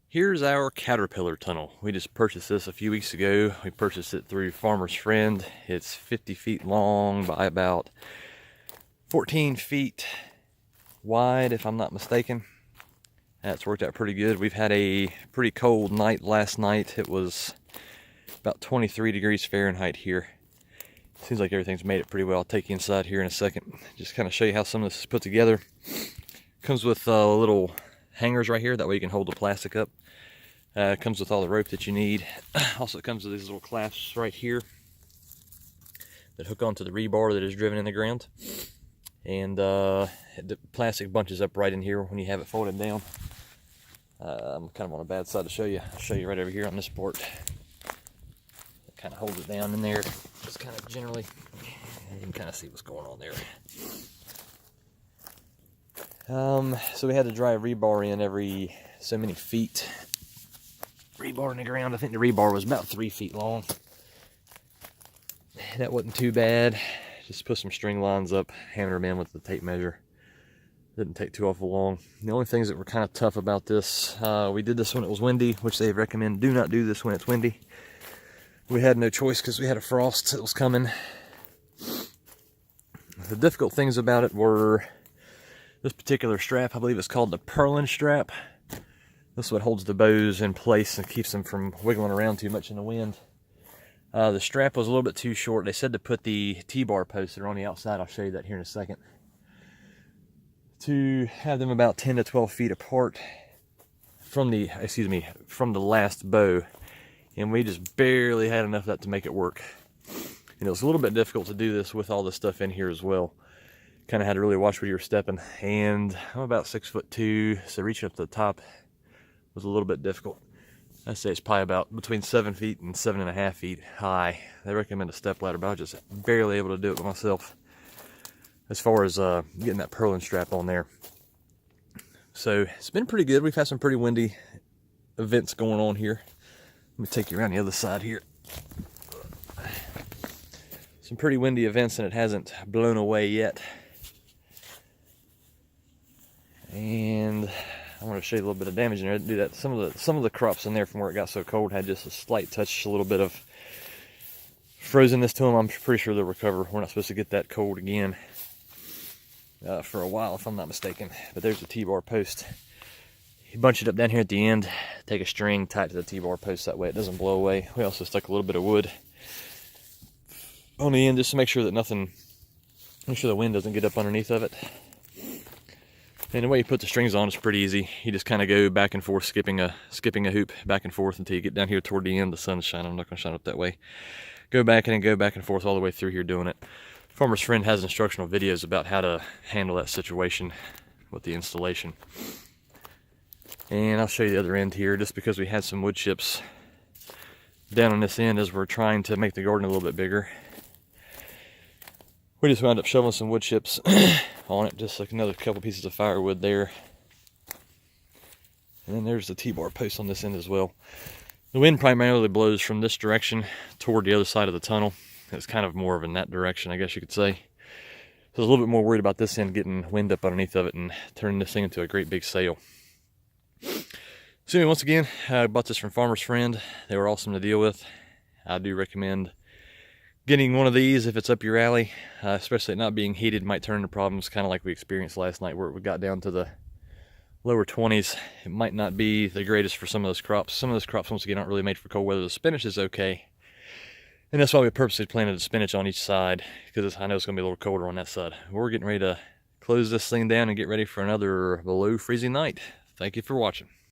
Here's our caterpillar tunnel. We just purchased this a few weeks ago. We purchased it through Farmer's Friend. It's 50 feet long by about 14 feet wide, if I'm not mistaken. That's worked out pretty good. We've had a pretty cold night last night. It was about 23 degrees Fahrenheit here. Seems like everything's made it pretty well. I'll take you inside here in a second. Just kind of show you how some of this is put together. Comes with little hangers right here. That way you can hold the plastic up. Comes with all the rope that you need. Also, it comes with these little clasps right here that hook onto the rebar that is driven in the ground. And the plastic bunches up right in here when you have it folded down. I'm kind of on a bad side to show you. I'll show you right over here on this part. It kind of holds it down in there. Just kind of generally, you can kind of see what's going on there. So we had to drive rebar in every so many feet. Rebar in the ground, I think the rebar was about 3 feet long. That wasn't too bad. Just put some string lines up, hammer them in with the tape measure. Didn't take too awful long. The only things that were kind of tough about this, we did this when it was windy, which they recommend do not do this when it's windy. We had no choice because we had a frost that was coming. The difficult things about it were this particular strap. I believe it's called the purlin strap. This is what holds the bows in place and keeps them from wiggling around too much in the wind. The strap was a little bit too short. They said to put the T-bar posts that are on the outside. I'll show you that here in a second. To have them about 10 to 12 feet apart from the, from the last bow. And we just barely had enough of that to make it work. And it was a little bit difficult to do this with all the stuff in here as well. Kind of had to really watch where you were stepping. And I'm about 6'2", so reaching up to the top was a little bit difficult. I'd say it's probably about between 7 feet and 7.5 feet high. They recommend a step ladder, but I was just barely able to do it by myself as far as getting that purlin strap on there. So it's been pretty good. We've had some pretty windy events going on here. Let me take you around the other side here. Some pretty windy events, and it hasn't blown away yet. And I want to show you a little bit of damage in there. Do that. Some of the crops in there from where it got so cold had just a slight touch, a little bit of frozenness to them. I'm pretty sure they'll recover. We're not supposed to get that cold again for a while, if I'm not mistaken. But there's the T-bar post. You bunch it up down here at the end. Take a string, tie it to the T-bar post. That way it doesn't blow away. We also stuck a little bit of wood on the end just to make sure that make sure the wind doesn't get up underneath of it. And the way you put the strings on is pretty easy. You just kind of go back and forth, skipping a hoop back and forth until you get down here toward the end. The sun's shining. I'm not going to shine up that way. Go back and then go back and forth all the way through here doing it. Farmer's Friend has instructional videos about how to handle that situation with the installation. And I'll show you the other end here, just because we had some wood chips down on this end as we're trying to make the garden a little bit bigger. We just wound up shoveling some wood chips on it, just like another couple pieces of firewood there. And then there's the T-bar post on this end as well. The wind primarily blows from this direction toward the other side of the tunnel. It's kind of more of in that direction, I guess you could say. So I was a little bit more worried about this end getting wind up underneath of it and turning this thing into a great big sail. So anyway, once again, I bought this from Farmer's Friend. They were awesome to deal with. I do recommend getting one of these if it's up your alley, especially it not being heated might turn into problems, kind of like we experienced last night where we got down to the lower 20s. It might not be the greatest for some of those crops. Some of those crops, once again, aren't really made for cold weather. The spinach is okay, and that's why we purposely planted the spinach on each side, because I know it's going to be a little colder on that side. We're getting ready to close this thing down and get ready for another below freezing night. Thank you for watching.